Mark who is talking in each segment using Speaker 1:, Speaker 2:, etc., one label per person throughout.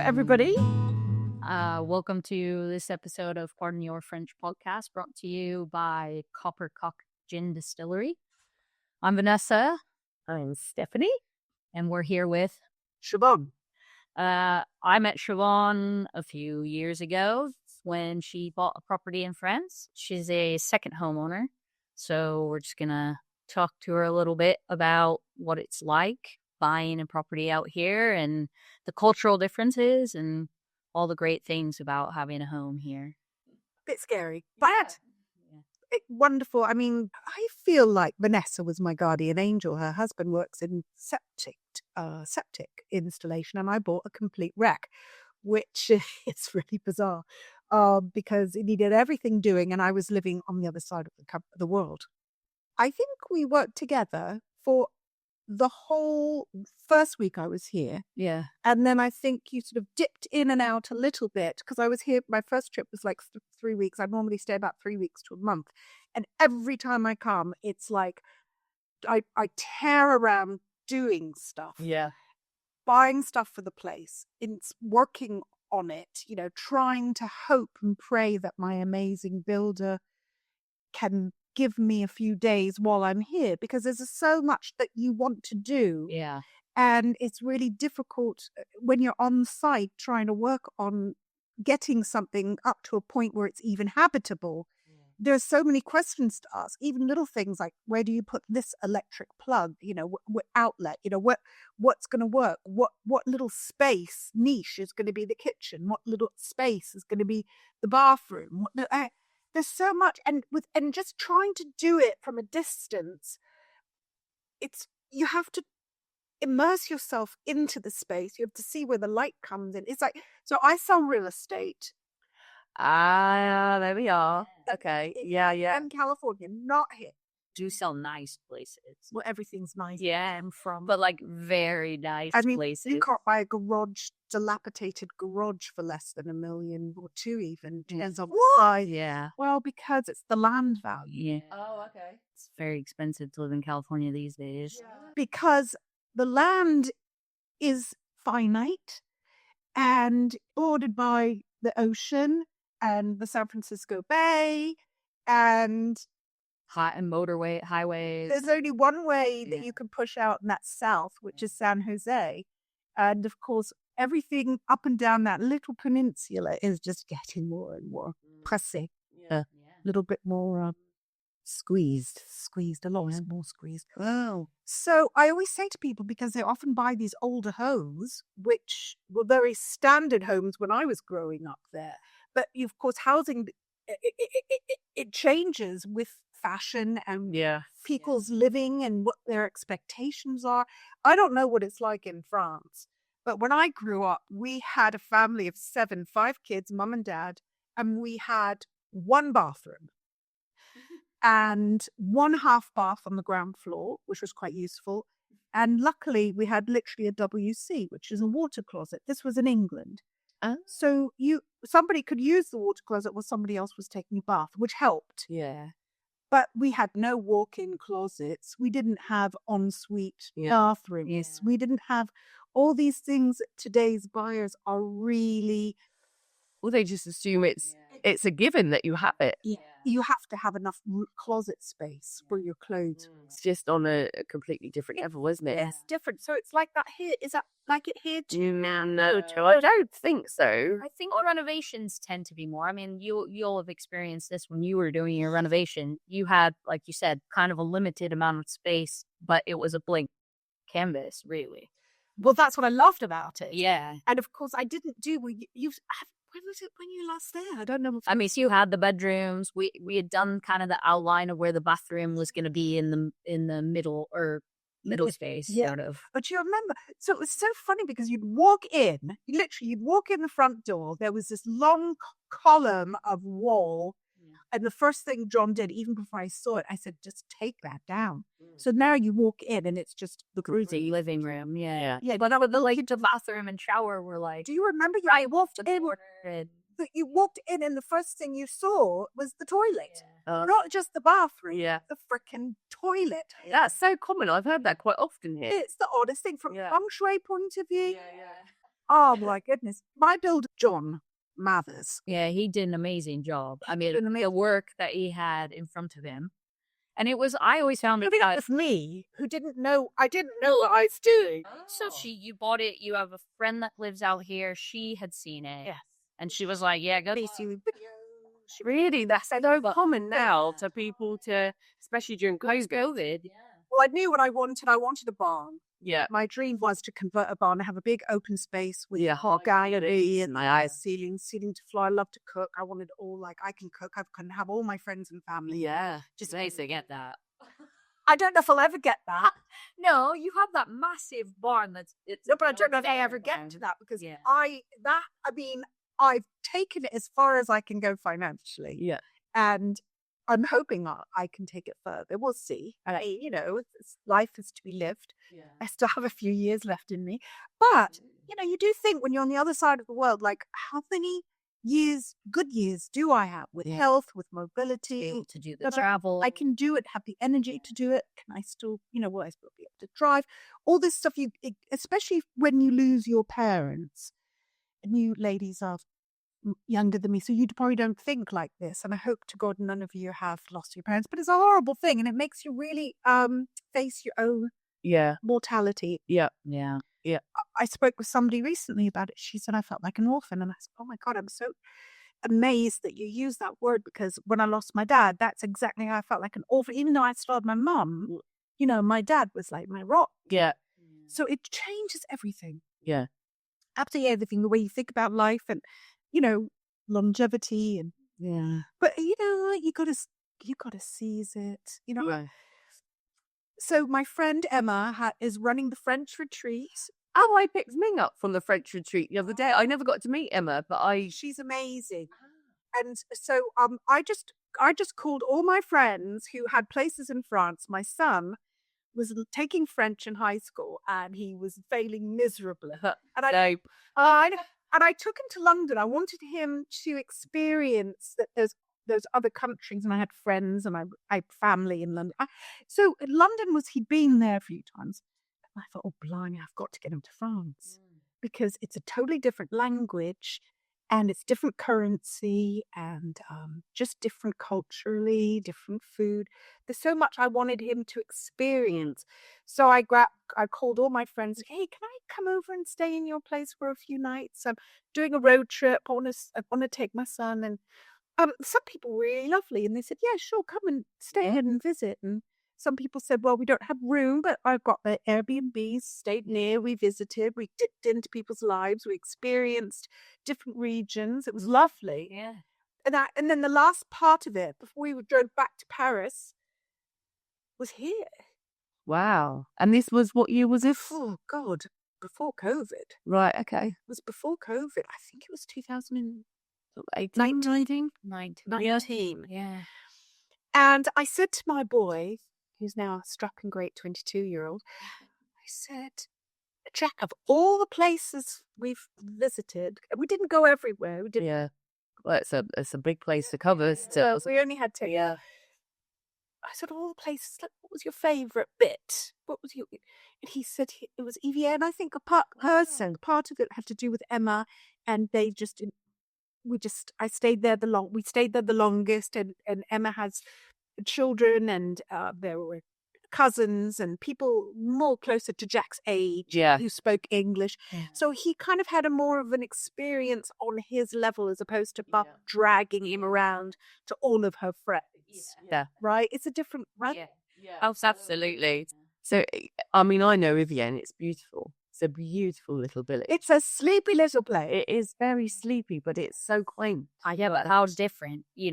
Speaker 1: everybody.
Speaker 2: Welcome to this episode of Pardon Your French podcast, brought to you by Coppercock Gin Distillery. I'm Vanessa.
Speaker 1: I'm Stephanie.
Speaker 2: And we're here with
Speaker 1: Siobhan.
Speaker 2: I met Siobhan a few years ago when she bought a property in France. She's a second homeowner. So we're just going to talk to her a little bit about what it's like buying a property out here and the cultural differences and all the great things about having a home here.
Speaker 3: Bit scary, but wonderful. I mean, I feel like Vanessa was my guardian angel. Her husband works in septic installation, and I bought a complete wreck, which is really bizarre because it needed everything doing, and I was living on the other side of the world. I think we worked together for the whole first week I was here.
Speaker 2: Yeah.
Speaker 3: And then I think you sort of dipped in and out a little bit because I was here. My first trip was like 3 weeks. I normally stay about 3 weeks to a month. And every time I come, it's like I tear around doing stuff.
Speaker 1: Yeah.
Speaker 3: Buying stuff for the place. It's working on it, trying to hope and pray that my amazing builder can give me a few days while I'm here, because there's so much that you want to do.
Speaker 2: Yeah.
Speaker 3: And it's really difficult when you're on site trying to work on getting something up to a point where it's even habitable. There's so many questions to ask, even little things like, where do you put this electric plug, what outlet, what's going to work, what little space niche is going to be the kitchen, what little space is going to be the bathroom. There's so much, and just trying to do it from a distance, you have to immerse yourself into the space. You have to see where the light comes in. It's like, so I sell real estate.
Speaker 1: There we are. Okay. Yeah.
Speaker 3: In California, not here.
Speaker 2: Do sell nice places.
Speaker 3: Well, everything's nice.
Speaker 2: Yeah.
Speaker 3: I'm from.
Speaker 2: But like very nice places.
Speaker 3: You can't buy a dilapidated garage for less than $1 million or $2 million even. Depends on the size.
Speaker 2: Yeah.
Speaker 3: Well, because it's the land value.
Speaker 2: Yeah.
Speaker 1: Oh, okay.
Speaker 2: It's very expensive to live in California these days.
Speaker 3: Yeah. Because the land is finite and bordered by the ocean and the San Francisco Bay and
Speaker 2: highways.
Speaker 3: There's only one way that you can push out, and that's south, which is San Jose. And of course, everything up and down that little peninsula is just getting more and more pressing. A little bit more squeezed, a lot more squeezed.
Speaker 1: Wow.
Speaker 3: So I always say to people, because they often buy these older homes, which were very standard homes when I was growing up there. But of course, housing, it changes with fashion and people's living and what their expectations are. I don't know what it's like in France, but when I grew up, we had a family of 7, 5 kids, mum and dad, and we had one bathroom and one half bath on the ground floor, which was quite useful. And luckily, we had literally a WC, which is a water closet. This was in England. So somebody could use the water closet while somebody else was taking a bath, which helped.
Speaker 1: Yeah.
Speaker 3: But we had no walk-in closets. We didn't have ensuite bathrooms.
Speaker 2: Yeah.
Speaker 3: We didn't have all these things that today's buyers are really...
Speaker 1: Well, they just assume it's a given that you have it.
Speaker 3: Yeah. You have to have enough closet space for your clothes.
Speaker 1: It's just on a completely different level, isn't it?
Speaker 3: It's different. So it's like that here. Is that like it here too?
Speaker 1: No, I don't think so.
Speaker 2: I think renovations tend to be more. I mean, you'll have experienced this when you were doing your renovation. You had, like you said, kind of a limited amount of space, but it was a blank canvas, really.
Speaker 3: Well, that's what I loved about it.
Speaker 2: Yeah.
Speaker 3: And of course, I didn't do when was it when you last there? I don't know.
Speaker 2: I mean, so you had the bedrooms. We had done kind of the outline of where the bathroom was going to be in the middle space, sort of.
Speaker 3: But you remember, so it was so funny because you'd walk in the front door. There was this long column of wall. And the first thing John did, even before I saw it, I said, just take that down. So now you walk in and it's just the
Speaker 2: cruisy living room. Yeah.
Speaker 3: Yeah.
Speaker 2: But the bathroom and shower were like...
Speaker 3: Do you remember
Speaker 2: I walked in
Speaker 3: you walked in and the first thing you saw was the toilet.
Speaker 1: Yeah.
Speaker 3: Not just the bathroom.
Speaker 1: Yeah.
Speaker 3: The frickin' toilet.
Speaker 1: That's so common. I've heard that quite often here.
Speaker 3: It's the oddest thing from a feng shui point of view.
Speaker 1: Yeah.
Speaker 3: Oh my goodness. My builder, John Mathers.
Speaker 2: Yeah, he did an amazing job. I mean,
Speaker 3: did an
Speaker 2: the work that he had in front of him. And it was, I always found
Speaker 3: I
Speaker 2: it
Speaker 3: think that was me who didn't know. I didn't know what I was doing.
Speaker 2: so you bought it. You have a friend that lives out here. She had seen it.
Speaker 3: Yes.
Speaker 2: And she was like, yeah, go.
Speaker 1: Really, that's so common now to people to, especially during COVID.
Speaker 3: Well, I knew what I wanted. I wanted a barn.
Speaker 1: Yeah.
Speaker 3: My dream was to convert a barn and have a big open space with
Speaker 1: Yeah.
Speaker 3: hot gallery and ceiling to floor. I love to cook. I wanted all I can cook. I can have all my friends and family.
Speaker 1: Yeah.
Speaker 2: Just nice to get that.
Speaker 3: I don't know if I'll ever get that.
Speaker 2: No, you have that massive barn
Speaker 3: No, but I don't know if I ever get to that because I've taken it as far as I can go financially.
Speaker 1: Yeah.
Speaker 3: And I'm hoping I can take it further. We'll see. Life is to be lived.
Speaker 1: Yeah.
Speaker 3: I still have a few years left in me. But, you do think when you're on the other side of the world, like how many good years do I have with health, with mobility?
Speaker 2: able to do the travel.
Speaker 3: I can do it, have the energy to do it. Can I still, will I still be able to drive? All this stuff, especially when you lose your parents, and you ladies are younger than me, so you probably don't think like this. And I hope to God none of you have lost your parents, but it's a horrible thing, and it makes you really face your own mortality.
Speaker 1: Yeah.
Speaker 2: Yeah.
Speaker 1: Yeah.
Speaker 3: I spoke with somebody recently about it. She said I felt like an orphan, and I said, oh my God, I'm so amazed that you use that word, because when I lost my dad, that's exactly how I felt, like an orphan. Even though I still had my mum, my dad was like my rock.
Speaker 1: Yeah.
Speaker 3: So it changes everything.
Speaker 1: Yeah.
Speaker 3: Absolutely everything, the way you think about life and longevity, and but you gotta seize it.
Speaker 1: Right.
Speaker 3: So my friend Emma is running the French retreat.
Speaker 1: Oh, I picked Ming up from the French retreat the other day. I never got to meet Emma, but
Speaker 3: She's amazing. And so I just called all my friends who had places in France. My son was taking French in high school and he was failing miserably. And I took him to London. I wanted him to experience that there's other countries, and I had friends and I had family in London. So in London he'd been there a few times. I thought, oh, blimey, I've got to get him to France because it's a totally different language and it's different currency and just different culturally, different food. There's so much I wanted him to experience. So I called all my friends. Hey, can I come over and stay in your place for a few nights? I'm doing a road trip. I want to take my son. And some people were really lovely, and they said, yeah, sure, come and stay and visit. And some people said, well, we don't have room, but I've got the Airbnbs, stayed near, we visited, we dipped into people's lives, we experienced different regions. It was lovely.
Speaker 2: Yeah.
Speaker 3: And then the last part of it, before we drove back to Paris, was here.
Speaker 1: Wow. And this was what year was it?
Speaker 3: Oh, God, before COVID.
Speaker 1: Right, okay.
Speaker 3: It was before COVID. I think it was
Speaker 1: 2018,
Speaker 3: 19.
Speaker 2: Yeah.
Speaker 3: And I said to my boy, who's now a strapping great 22-year-old, I said, Jack, of all the places we've visited, we didn't go everywhere. We didn't.
Speaker 1: Yeah. Well, it's a big place to cover.
Speaker 3: So we only had to.
Speaker 1: Yeah.
Speaker 3: I said, all the places, what was your favourite bit? What was your... And he said it was EVA. And I think part of it had to do with Emma, and I stayed there we stayed there the longest, and Emma has children, and there were cousins and people more closer to Jack's age who spoke English. Yeah. So he kind of had more of an experience on his level, as opposed to dragging him around to all of her friends.
Speaker 1: Yeah.
Speaker 3: Right? It's a different... Right?
Speaker 2: Yeah. Oh, absolutely.
Speaker 1: So, I mean, I know Vivienne, it's beautiful. It's a beautiful little village.
Speaker 3: It's a sleepy little place.
Speaker 1: It is very sleepy, but it's so quaint.
Speaker 2: Yeah, but how different, a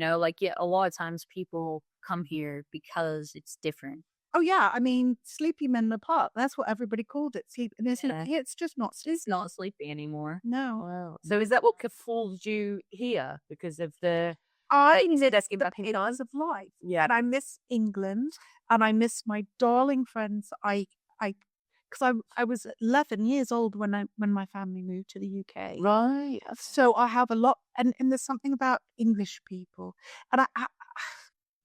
Speaker 2: lot of times people come here because it's different.
Speaker 3: Oh, yeah. I mean, Sleepy Menlo Park, that's what everybody called it. Sleep. And it's just not sleepy.
Speaker 2: It's not sleepy anymore.
Speaker 3: No.
Speaker 1: Wow. So is that what fooled you here? Because of the...
Speaker 3: I did the of life. Yeah. And I miss England, and I miss my darling friends. Because I was 11 years old when my family moved to the UK.
Speaker 1: Right.
Speaker 3: So I have a lot, and there's something about English people, and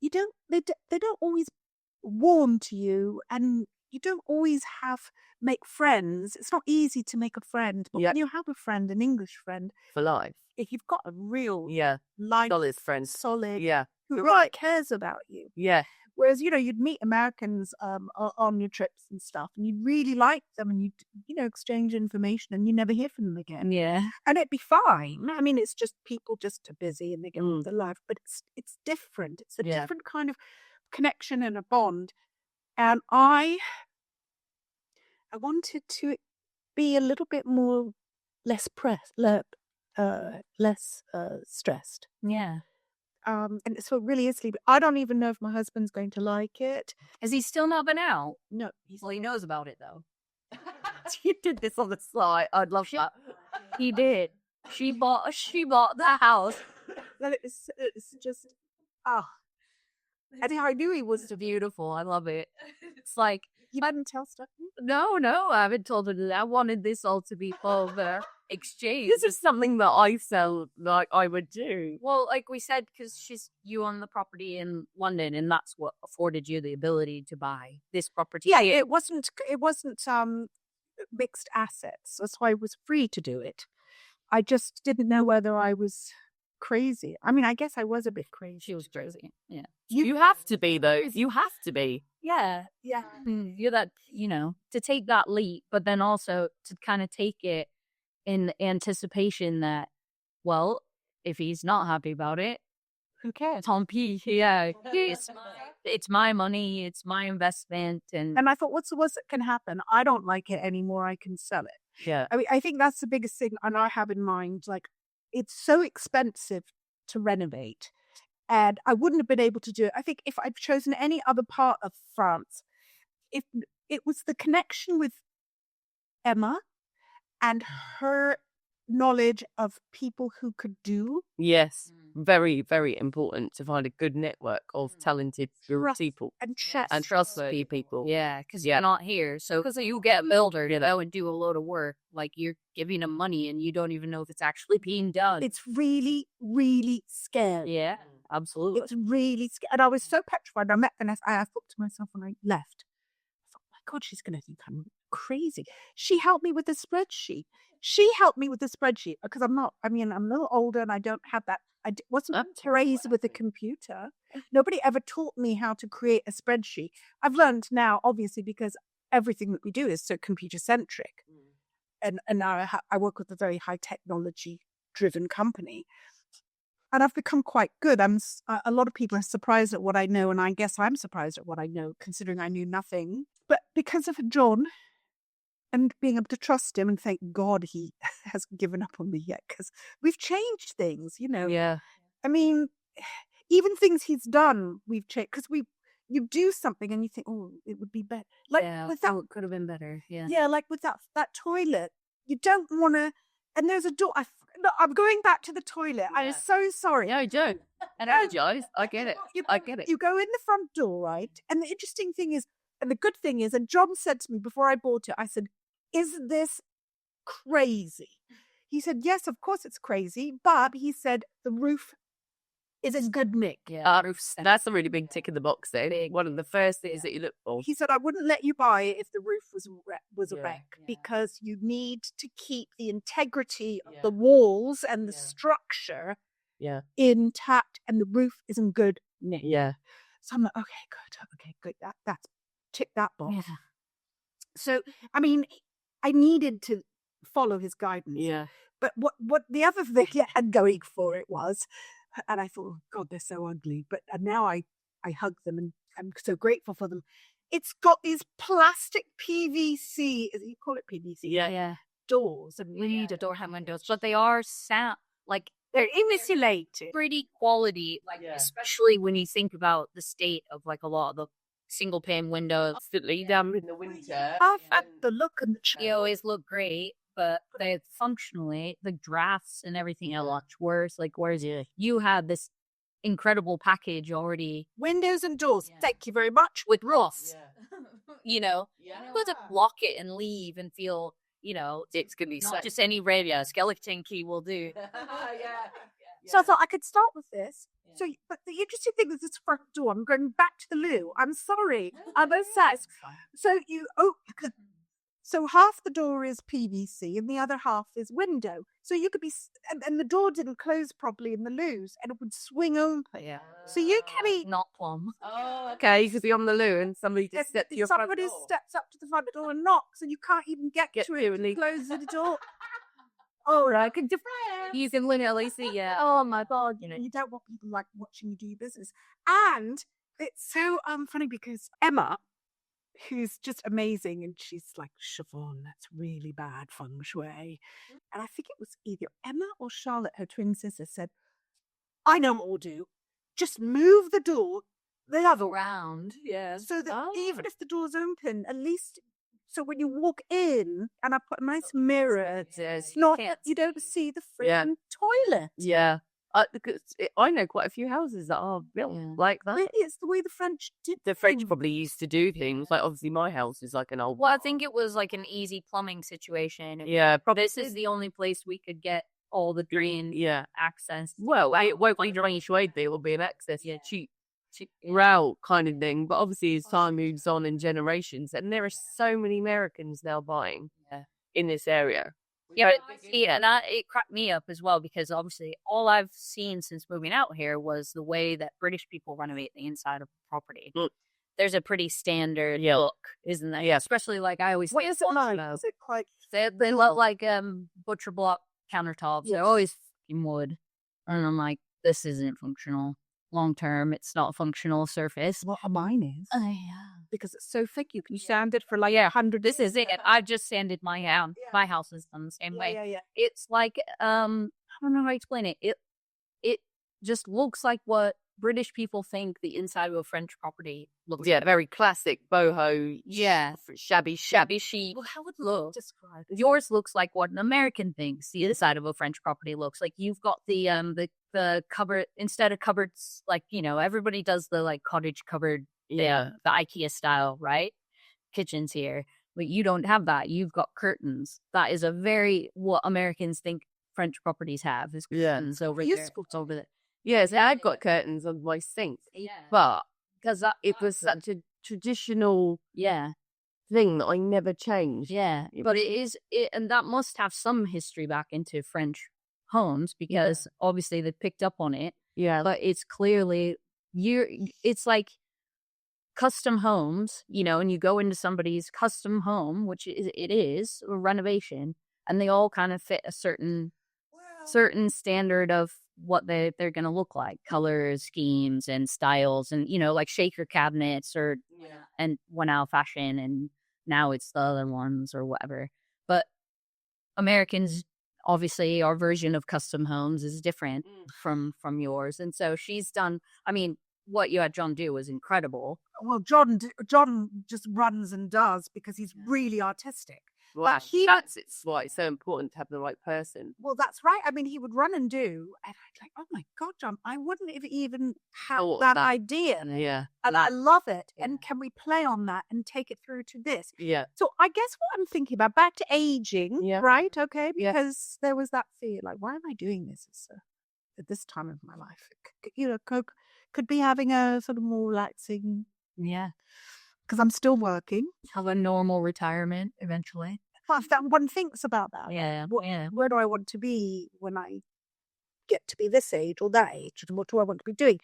Speaker 3: they don't always warm to you, and you don't always make friends. It's not easy to make a friend, but when you have a friend, an English friend
Speaker 1: For life.
Speaker 3: if you've got a real life
Speaker 1: solid friend.
Speaker 3: solid who
Speaker 1: Right.
Speaker 3: cares about you.
Speaker 1: Yeah.
Speaker 3: Whereas, you'd meet Americans on your trips and stuff, and you'd really like them, and you'd, exchange information, and you never hear from them again.
Speaker 2: Yeah.
Speaker 3: And it'd be fine. I mean, it's just people just are busy and they get on with their life, but it's different. It's a different kind of connection and a bond. And I wanted to be a little bit more less stressed.
Speaker 2: Yeah.
Speaker 3: And so it really is sleepy. I don't even know if my husband's going to like it.
Speaker 2: Has he still not been out?
Speaker 3: No.
Speaker 2: Well, he knows about it though.
Speaker 1: You did this on the slide. I'd love that.
Speaker 2: He did. She bought the house.
Speaker 3: It's just, I knew he was.
Speaker 2: It's beautiful. I love it. It's like,
Speaker 3: You didn't tell stuff?
Speaker 2: no, I haven't told her that. I wanted this all to be full of exchange.
Speaker 1: This is something that I felt like I would do.
Speaker 2: Well, like we said, because you own the property in London, and that's what afforded you the ability to buy this property.
Speaker 3: Yeah, it wasn't mixed assets. That's why I was free to do it. I just didn't know whether I was crazy. I mean, I guess I was a bit crazy.
Speaker 2: She was crazy. Yeah.
Speaker 1: You have to be, though. You have to be.
Speaker 2: Yeah.
Speaker 3: Yeah.
Speaker 2: You're that, to take that leap, but then also to kind of take it in anticipation that, well, if he's not happy about it,
Speaker 3: Who cares?
Speaker 2: tant pis. Yeah. It's my money. It's my investment. And
Speaker 3: And I thought, what's the worst that can happen? I don't like it anymore. I can sell it.
Speaker 1: Yeah.
Speaker 3: I mean, I think that's the biggest thing, and I have in mind, like, it's so expensive to renovate, and I wouldn't have been able to do it. I think if I'd chosen any other part of France, if it was the connection with Emma and her knowledge of people who could do.
Speaker 1: Yes. Very, very important to find a good network of talented people.
Speaker 3: And chess.
Speaker 1: And trustworthy people.
Speaker 2: yeah, because you're not here. So, because you get a builder to go and do a load of work, like you're giving them money and you don't even know if it's actually being done.
Speaker 3: It's really, really scary.
Speaker 2: Yeah, absolutely.
Speaker 3: It's really scary. And I was so petrified. I met Vanessa. I thought to myself when I left, I thought, my God, she's going to think I'm crazy. She helped me with the spreadsheet. Because I'm a little older and I don't have that. I wasn't raised with a computer. Nobody ever taught me how to create a spreadsheet. I've learned now, obviously, because everything that we do is so computer centric. And now I work with a very high technology driven company. And I've become quite good. A lot of people are surprised at what I know, and I guess I'm surprised at what I know, considering I knew nothing. But because of John and being able to trust him, and thank God he hasn't given up on me yet, because we've changed things,
Speaker 1: Yeah.
Speaker 3: I mean, even things he's done, we've changed, because you do something and you think, oh, it would be better. Like with that,
Speaker 2: it could have been better. Yeah.
Speaker 3: yeah, like with that toilet, you don't want to. And there's a door. I'm going back to the toilet. I'm so sorry.
Speaker 1: No, don't. And apologize. I get it. I get it.
Speaker 3: You go in the front door, right? And the interesting thing is, and the good thing is, and John said to me before I bought it, I said, is this crazy? He said, yes, of course it's crazy. But he said, the roof is in good nick.
Speaker 2: Yeah.
Speaker 1: That's a really big tick in the box then. One of the first things that you look for.
Speaker 3: He said, I wouldn't let you buy it if the roof was a wreck,
Speaker 2: Yeah.
Speaker 3: because you need to keep the integrity of the walls and the structure intact, and the roof is in good nick.
Speaker 1: Yeah.
Speaker 3: So I'm like, okay, good. That's tick that box.
Speaker 2: Yeah.
Speaker 3: So, I mean, I needed to follow his guidance.
Speaker 1: Yeah.
Speaker 3: But what the other thing it had going for it was, and I thought, oh God, they're so ugly. But now I hug them and I'm so grateful for them. It's got these plastic PVC, you call it PVC?
Speaker 2: Yeah.
Speaker 3: Doors. And
Speaker 2: We need a door have windows, but they are
Speaker 3: they're insulated.
Speaker 2: pretty quality, especially when you think about the state of like a lot of the single pane windows.
Speaker 1: Constantly down in the winter.
Speaker 3: I've had the look and the
Speaker 2: They always look great, but they functionally, the drafts and everything are much worse. Like, whereas you had this incredible package already
Speaker 3: windows and doors. Thank you very much.
Speaker 2: with Ross, you could block it and leave and feel,
Speaker 1: It's going to be
Speaker 2: not just any radio skeleton key will do.
Speaker 3: So I thought I could start with this, So, but the interesting thing is this front door. I'm going back to the loo. I'm sorry. I'm obsessed. So so half the door is PVC and the other half is window. So you could be, and the door didn't close properly in the loos, and it would swing open.
Speaker 2: Yeah.
Speaker 3: So you can be
Speaker 2: Not plumb.
Speaker 1: Oh, okay. You could be on the loo and somebody just steps to your front
Speaker 3: somebody
Speaker 1: door.
Speaker 3: steps up to the front door and knocks, and you can't even get to
Speaker 1: to
Speaker 3: it.
Speaker 1: and they
Speaker 3: Close the door.
Speaker 1: oh, I can you can literally see, yeah. Oh my God, you know.
Speaker 3: You don't want people like watching you do your business. And it's so funny because Emma, who's just amazing, and she's like, Siobhan, that's really bad feng shui. And I think it was either Emma or Charlotte, her twin sister, said, I know what we'll do. Just move the door the other way.
Speaker 1: Around, yeah.
Speaker 3: So that even if the door's open, at least, so when you walk in, and I put a nice mirror, not you don't see the freaking toilet.
Speaker 1: Yeah. Because I know quite a few houses that are built like that.
Speaker 3: Really, it's the way the French did.
Speaker 1: The French probably used to do things. Like, obviously, my house is like an old...
Speaker 2: Well, I think it was like an easy plumbing situation.
Speaker 1: Yeah, probably.
Speaker 2: This is the only place we could get all the drain access.
Speaker 1: Well, it won't be drainage way, but it will be an access, cheap route kind of thing. But obviously, as time moves on in generations, and there are so many Americans now buying in this area.
Speaker 2: Yeah, and it cracked me up as well, because obviously all I've seen since moving out here was the way that British people renovate the inside of property. There's a pretty standard look, isn't there? Yeah, especially like I always.
Speaker 3: What is it like? Is it like
Speaker 2: they look like butcher block countertops? They're always fucking wood, and I'm like, this isn't functional. Long term, it's not a functional surface.
Speaker 3: What mine is.
Speaker 2: Oh yeah,
Speaker 3: because it's so thick. You can sand it for like 100.
Speaker 2: This is it. I've just sanded my house. My house is done the same way.
Speaker 3: Yeah.
Speaker 2: It's like I don't know how to explain it. It just looks like what British people think the inside of a French property looks.
Speaker 1: Yeah, very classic boho.
Speaker 2: Yeah,
Speaker 1: shabby chic.
Speaker 2: Well, how would it look?
Speaker 3: Describe
Speaker 2: Yours looks like what an American thinks the inside of a French property looks like. You've got the cupboard instead of cupboards, like, you know, everybody does the like cottage cupboard, the IKEA style, right? Kitchens here, but you don't have that. You've got curtains. That is a very what Americans think French properties have is curtains over there. Over there.
Speaker 1: Yes, I've got curtains on my sink, but because it was such a traditional thing that I never changed.
Speaker 2: Yeah, but and that must have some history back into French homes, because obviously they picked up on it.
Speaker 1: Yeah,
Speaker 2: but it's clearly it's like custom homes, you know, and you go into somebody's custom home, which it is a renovation, and they all kind of fit a certain standard of what they're going to look like, colors, schemes, and styles, and, you know, like shaker cabinets and went out of fashion, and now it's the other ones or whatever. But Americans, obviously, our version of custom homes is different from yours, and so she's done. I mean, what you had John do was incredible.
Speaker 3: Well, John just runs and does because he's really artistic.
Speaker 1: Well, that's why it's so important to have the right person.
Speaker 3: Well, that's right. I mean, he would run and do, and I'd like, oh my God, John, I wouldn't have even had that idea.
Speaker 1: Yeah.
Speaker 3: And I love it. Yeah. And can we play on that and take it through to this?
Speaker 1: Yeah.
Speaker 3: So I guess what I'm thinking about, back to aging, right? Okay. Because there was that fear, like, why am I doing this at this time of my life? You know, could be having a sort of more relaxing.
Speaker 2: Yeah.
Speaker 3: Because I'm still working.
Speaker 2: Have a normal retirement eventually.
Speaker 3: Well, one thinks about that.
Speaker 2: Yeah.
Speaker 3: Where do I want to be when I get to be this age or that age? And what do I want to be doing?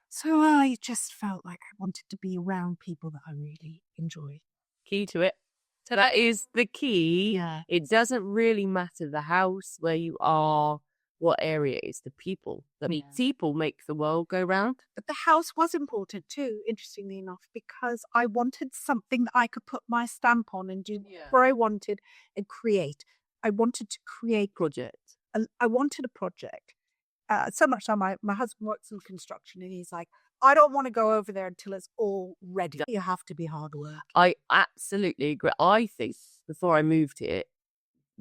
Speaker 3: So I just felt like I wanted to be around people that I really enjoy.
Speaker 1: Key to it. So that is the key.
Speaker 3: Yeah.
Speaker 1: It doesn't really matter the house, where you are, what area it is, the people. The people make the world go round.
Speaker 3: But the house was important too, interestingly enough, because I wanted something that I could put my stamp on and do where I wanted and create. I wanted to create projects. I wanted a project. So much so my husband works in construction, and he's like, I don't want to go over there until it's all ready. You have to be hard work.
Speaker 1: I absolutely agree. I think before I moved here,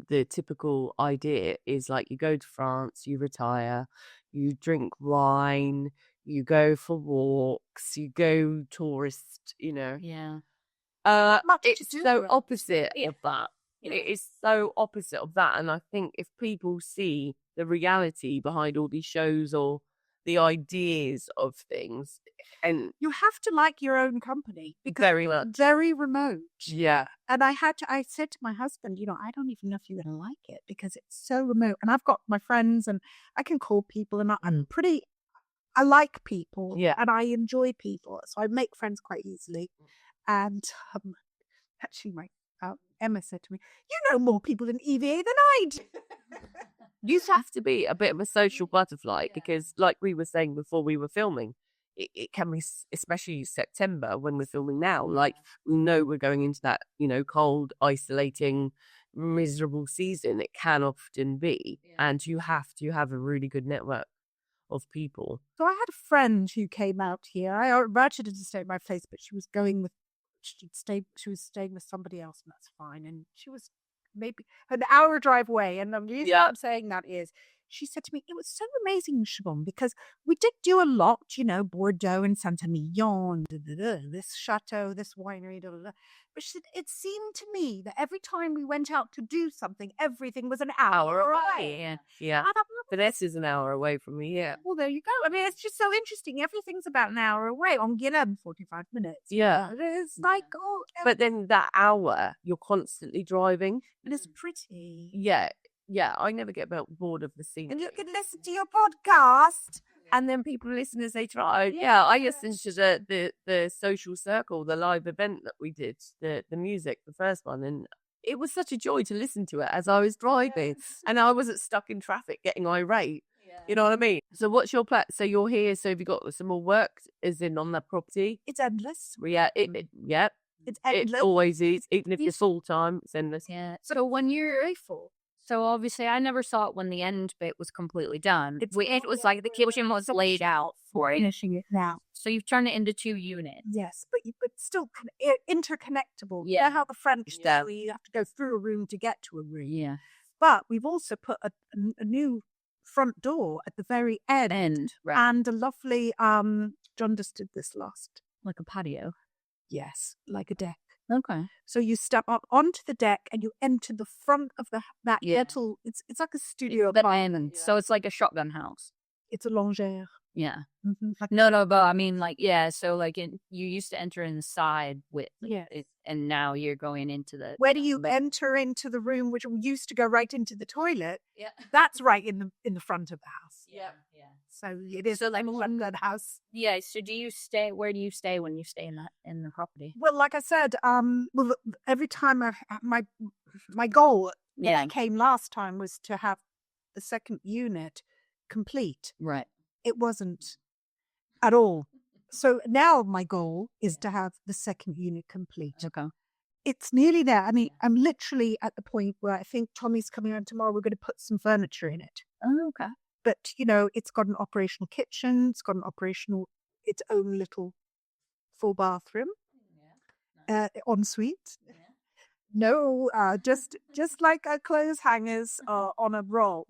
Speaker 1: the typical idea is like you go to France, you retire, you drink wine, you go for walks, you go tourist, you know.
Speaker 2: Yeah.
Speaker 1: It's so opposite of that. It is so opposite of that. And I think if people see the reality behind all these shows or the ideas of things. And
Speaker 3: You have to like your own company because
Speaker 1: very
Speaker 3: it's
Speaker 1: much.
Speaker 3: very remote.
Speaker 1: Yeah.
Speaker 3: And I said to my husband, I don't even know if you're going to like it because it's so remote. And I've got my friends and I can call people and I like people and I enjoy people. So I make friends quite easily. And actually, my Emma said to me, "You know more people in EVA than I do."
Speaker 1: You have to be a bit of a social butterfly because, like we were saying before we were filming, it can be, especially September when we're filming now, like we know we're going into that, cold, isolating, miserable season. It can often be. And you have to have a really good network of people.
Speaker 3: So I had a friend who came out here. I invited her to stay at my place, but she was staying with somebody else, and that's fine. And she was maybe an hour drive away. And the reason I'm saying that is she said to me, it was so amazing, Siobhan, because we did do a lot, Bordeaux and Saint-Emilion, this chateau, this winery, but she said, it seemed to me that every time we went out to do something, everything was an hour away.
Speaker 1: Yeah. But this is an hour away from me, yeah.
Speaker 3: Well, there you go. I mean, it's just so interesting. Everything's about an hour away. On Guilhem, 45 minutes.
Speaker 1: Yeah.
Speaker 3: It's like,
Speaker 1: But then that hour, you're constantly driving.
Speaker 3: And it's pretty.
Speaker 1: Yeah. Yeah, I never get bored of the scene.
Speaker 3: And you can listen to your podcast.
Speaker 1: And then people listen as they drive. Yeah, I listened to the social circle, the live event that we did, the music, the first one. And it was such a joy to listen to it as I was driving. And I wasn't stuck in traffic getting irate. You know what I mean? So what's your plan? So you're here, so have you got some more work as in on that property?
Speaker 3: It's endless.
Speaker 1: Yeah, it's endless. It always is. Even if you're full time, it's endless.
Speaker 2: Yeah. So when you're full. So obviously I never saw it when the end bit was completely done. It was like the kitchen was laid out for it.
Speaker 3: Finishing it now.
Speaker 2: So you've turned it into 2 units.
Speaker 3: Yes, but still interconnectable.
Speaker 2: Yeah.
Speaker 3: You know how the French do, you have to go through a room to get to a room.
Speaker 2: Yeah.
Speaker 3: But we've also put a new front door at the very end.
Speaker 2: Right.
Speaker 3: And a lovely, John just did this last.
Speaker 2: Like a patio.
Speaker 3: Yes, like a deck.
Speaker 2: Okay.
Speaker 3: So you step up onto the deck and you enter the front of that little. It's like a studio apartment.
Speaker 2: So it's like a shotgun house.
Speaker 3: It's a longère.
Speaker 2: Yeah.
Speaker 3: Mm-hmm.
Speaker 2: No, but I mean, like, yeah. So like, you used to enter inside with, and now you're going into the.
Speaker 3: Where do you enter into the room, which used to go right into the toilet?
Speaker 2: Yeah.
Speaker 3: That's right in the front of the house.
Speaker 2: Yeah.
Speaker 3: So it is like a shotgun house.
Speaker 2: Yeah. So do you stay? Where do you stay when you stay in the property?
Speaker 3: Well, like I said, every time my goal came last time was to have the second unit complete.
Speaker 2: Right.
Speaker 3: It wasn't at all. So now my goal is to have the second unit complete.
Speaker 2: Okay.
Speaker 3: It's nearly there. I mean, I'm literally at the point where I think Tommy's coming around tomorrow. We're going to put some furniture in it.
Speaker 2: Oh, okay.
Speaker 3: But, it's got an operational kitchen. It's got its own little full bathroom, ensuite. Yeah. No, just like clothes hangers on a roll.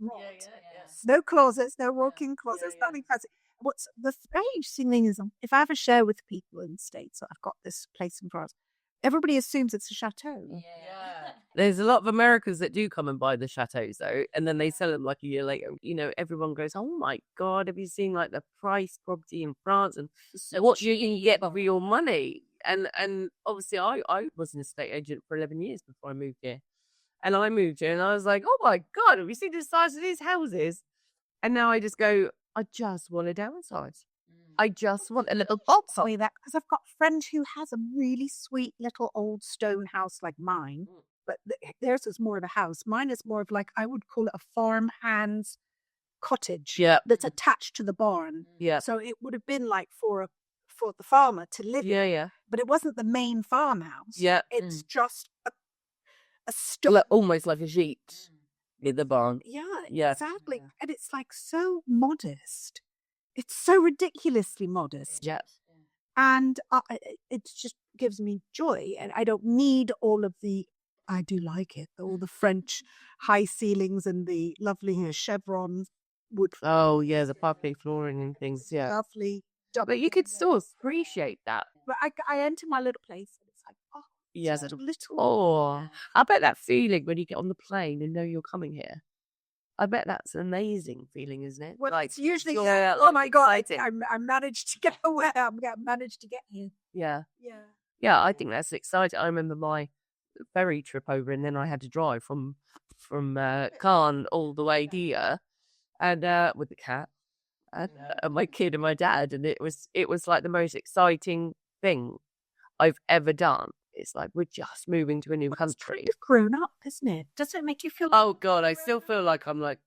Speaker 3: No closets, no walk-in closets, nothing fancy. What's the strange thing is, if I ever share with people in the States that I've got this place in France, everybody assumes it's a chateau.
Speaker 1: Yeah. There's a lot of Americans that do come and buy the chateaus though, and then they sell them like a year later. Everyone goes, "Oh my God, have you seen like the price property in France and what you can get for your money?" And obviously, I was an estate agent for 11 years before I moved here, and I moved here and I was like, "Oh my God, have you seen the size of these houses?" And now I just go, I just want to downsize. I just want a little box.
Speaker 3: Because I've got a friend who has a really sweet little old stone house like mine, but theirs is more of a house. Mine is more of like, I would call it a farmhand's cottage that's attached to the barn.
Speaker 1: Yeah.
Speaker 3: So it would have been like for the farmer to live in.
Speaker 1: Yeah.
Speaker 3: But it wasn't the main farmhouse.
Speaker 1: Yeah.
Speaker 3: It's just a stone.
Speaker 1: Almost like a sheet in the barn.
Speaker 3: Yeah, exactly. Yeah. And it's like so modest. It's so ridiculously modest.
Speaker 1: Yeah.
Speaker 3: And it just gives me joy. And I don't need all of I do like it, all the French high ceilings and the lovely chevron wood.
Speaker 1: Oh, yeah, the parquet flooring and things, yeah.
Speaker 3: Lovely.
Speaker 1: But you could still appreciate that.
Speaker 3: But I enter my little place and it's like,
Speaker 1: yes,
Speaker 3: a little.
Speaker 1: Oh, I bet that feeling when you get on the plane and know you're coming here. I bet that's an amazing feeling, isn't it?
Speaker 3: Well,
Speaker 1: Like,
Speaker 3: it's usually,
Speaker 1: you're
Speaker 3: oh my God,
Speaker 1: excited.
Speaker 3: I managed to get away. I managed to get here.
Speaker 1: Yeah.
Speaker 3: Yeah.
Speaker 1: Yeah, I think that's exciting. I remember my ferry trip over, and then I had to drive from Caen all the way here, and with the cat and my kid and my dad, and it was like the most exciting thing I've ever done. It's like we're just moving to a new country.
Speaker 3: You've grown up, isn't it? Doesn't it make you feel?
Speaker 1: Oh God, I still feel like I'm like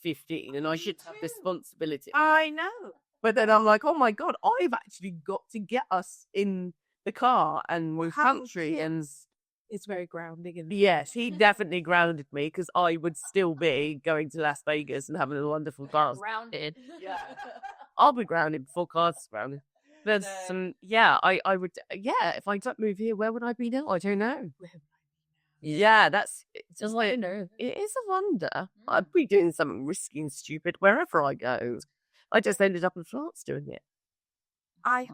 Speaker 1: 15 and I should have responsibility.
Speaker 3: I know.
Speaker 1: But then I'm like, oh my God, I've actually got to get us in the car and move country. And
Speaker 3: It's very grounding. And
Speaker 1: yes, he definitely grounded me, because I would still be going to Las Vegas and having a wonderful time.
Speaker 2: Grounded.
Speaker 1: Yeah. I'll be grounded before cars grounded. There's some, I would, if I don't move here, where would I be now? I don't know. Yeah, it's
Speaker 2: Just like nerve.
Speaker 1: it is a wonder. I'd be doing something risky and stupid wherever I go. I just ended up in France doing it.
Speaker 2: I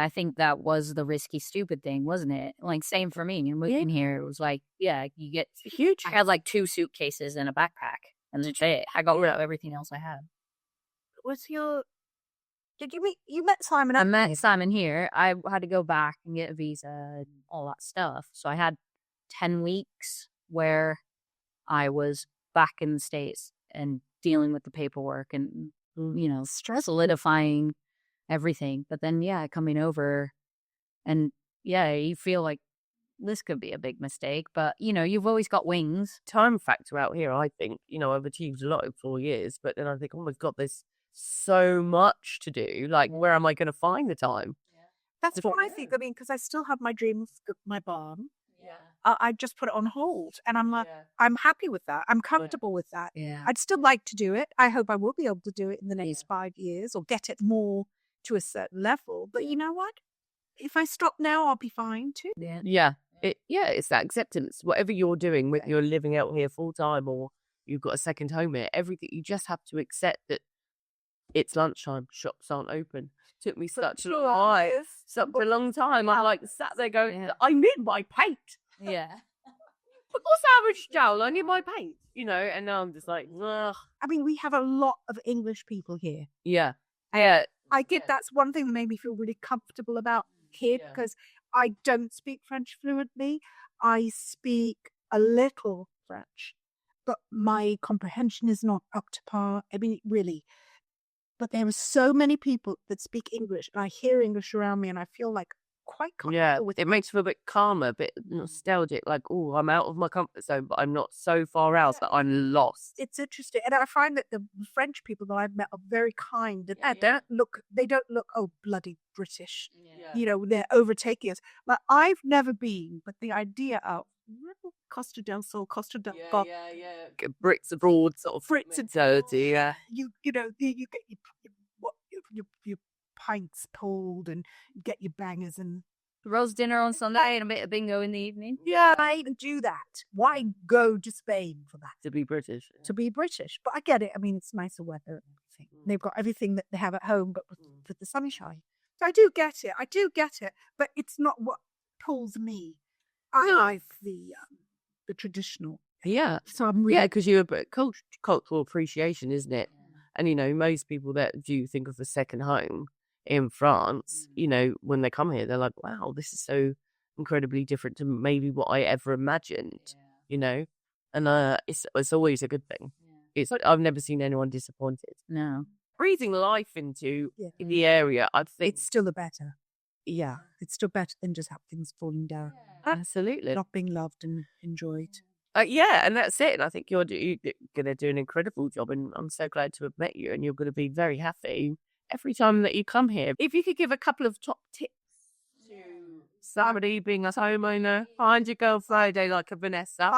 Speaker 2: think that was the risky, stupid thing, wasn't it? Like, same for me. And moving here, it was like, you get
Speaker 1: Huge.
Speaker 2: I had like 2 suitcases and a backpack, and that's it. I got rid of everything else I had.
Speaker 3: Did you met Simon?
Speaker 2: I met Simon here. I had to go back and get a visa and all that stuff. So I had 10 weeks where I was back in the States and dealing with the paperwork and, solidifying everything. But then, coming over and, you feel like this could be a big mistake. But, you've always got wings.
Speaker 1: Time factor out here, I think. I've achieved a lot in 4 years, but then I think, oh my God, there's so much to do. Like, where am I going to find the time?
Speaker 3: That's what I think. I mean, because I still have my dreams, my barn.
Speaker 1: Yeah.
Speaker 3: I just put it on hold, and I'm like, I'm happy with that. I'm comfortable with that.
Speaker 2: Yeah.
Speaker 3: I'd still like to do it. I hope I will be able to do it in the next 5 years, or get it more to a certain level. But you know what? If I stop now, I'll be fine too.
Speaker 1: Yeah. It's that acceptance. Whatever you're doing, whether you're living out here full time or you've got a second home here, everything, you just have to accept that it's lunchtime, shops aren't open. Took me such a long time. I'm like sat there going, I need my paint.
Speaker 2: Yeah.
Speaker 1: But what's average Joel? I need my paint, and now I'm just like, ugh.
Speaker 3: I mean, we have a lot of English people here.
Speaker 1: Yeah.
Speaker 3: I get that's one thing that made me feel really comfortable about here, because I don't speak French fluently. I speak a little French, but my comprehension is not up to par. I mean, really. But there are so many people that speak English, and I hear English around me, and I feel like quite comfortable with
Speaker 1: it. Makes me feel a bit calmer, a bit nostalgic. Like, oh, I'm out of my comfort zone, but I'm not so far out that I'm lost.
Speaker 3: It's interesting, and I find that the French people that I've met are very kind, and they don't look oh bloody British. They're overtaking us. But I've never been, but the idea of Costa del Sol, Costa del Sol,
Speaker 1: bricks abroad, sort of
Speaker 3: Brits and
Speaker 1: dirty.
Speaker 3: You get your pints pulled and get your bangers and
Speaker 2: roast dinner on Sunday and a bit of bingo in the evening.
Speaker 3: Yeah, I even do that. Why go to Spain for that?
Speaker 1: To be British.
Speaker 3: To be British. But I get it. I mean, it's nicer weather and everything. They've got everything that they have at home, but with the sunshine. So I do get it. But it's not what pulls me. I like the traditional.
Speaker 1: Yeah.
Speaker 3: So I'm really...
Speaker 1: because you're a cultural appreciation, isn't it? And, most people that do think of the second home in France, when they come here, they're like, wow, this is so incredibly different to maybe what I ever imagined, and it's always a good thing. It's like I've never seen anyone disappointed.
Speaker 2: No.
Speaker 1: Breathing life into the area, I think
Speaker 3: it's still better. Yeah, it's still better than just have things falling down.
Speaker 1: Absolutely.
Speaker 3: Not being loved and enjoyed.
Speaker 1: And that's it. And I think you're going to do an incredible job, and I'm so glad to have met you, and you're going to be very happy every time that you come here. If you could give a couple of top tips to somebody being a homeowner, find your girl Friday like a Vanessa.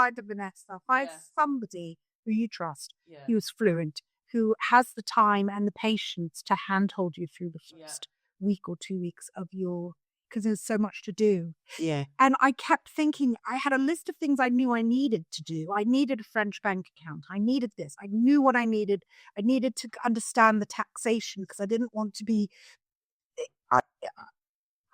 Speaker 3: Find somebody who you trust, who's fluent, who has the time and the patience to handhold you through the first week or 2 weeks of because there's so much to do.
Speaker 1: Yeah.
Speaker 3: And I kept thinking, I had a list of things I knew I needed to do. I needed a French bank account. I needed this. I knew what I needed. I needed to understand the taxation because I didn't want to be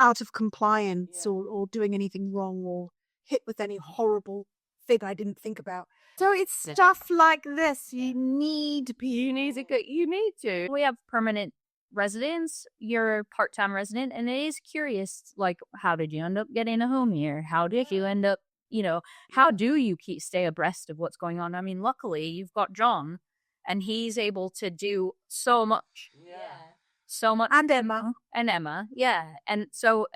Speaker 3: out of compliance or doing anything wrong or hit with any horrible thing I didn't think about.
Speaker 1: So it's stuff like this. You need to.
Speaker 2: We have permanent residents, you're a part-time resident, and it is curious, like, how did you end up getting a home here? How did you end up, how do you stay abreast of what's going on? I mean, luckily you've got John, and he's able to do so much. So much.
Speaker 3: And Emma.
Speaker 2: Yeah. And so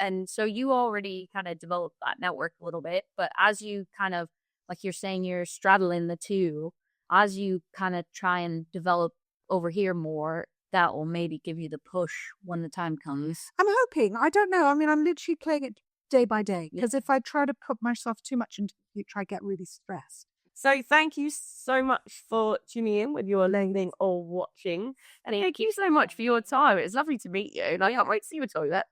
Speaker 2: you already kind of developed that network a little bit, but as you kind of, like you're saying, you're straddling the two, as you kind of try and develop over here more, that will maybe give you the push when the time comes.
Speaker 3: I'm hoping. I don't know. I mean, I'm literally playing it day by day, because if I try to put myself too much into the future, I get really stressed.
Speaker 1: So thank you so much for tuning in with your learning or watching. And thank you so much for your time. It was lovely to meet you. And I can't wait to see your toilet.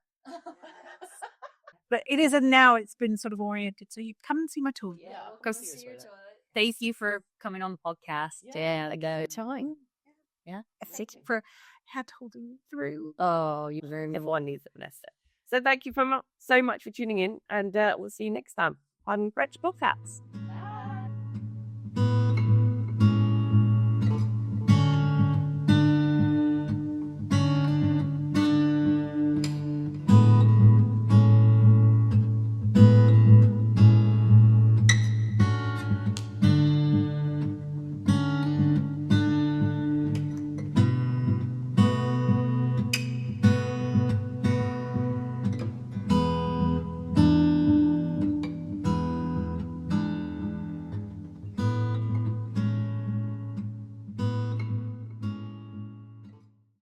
Speaker 3: But it is, and now it's been sort of oriented. So you come and see my toilet.
Speaker 2: Yeah, go see your toilet. Thank you for coming on the podcast. Yeah,
Speaker 1: time.
Speaker 2: Yeah.
Speaker 3: Thank you for hand holding me through.
Speaker 2: Oh, you very much.
Speaker 1: Everyone needs a Vanessa. So thank you so much for tuning in. And we'll see you next time on French Podcasts.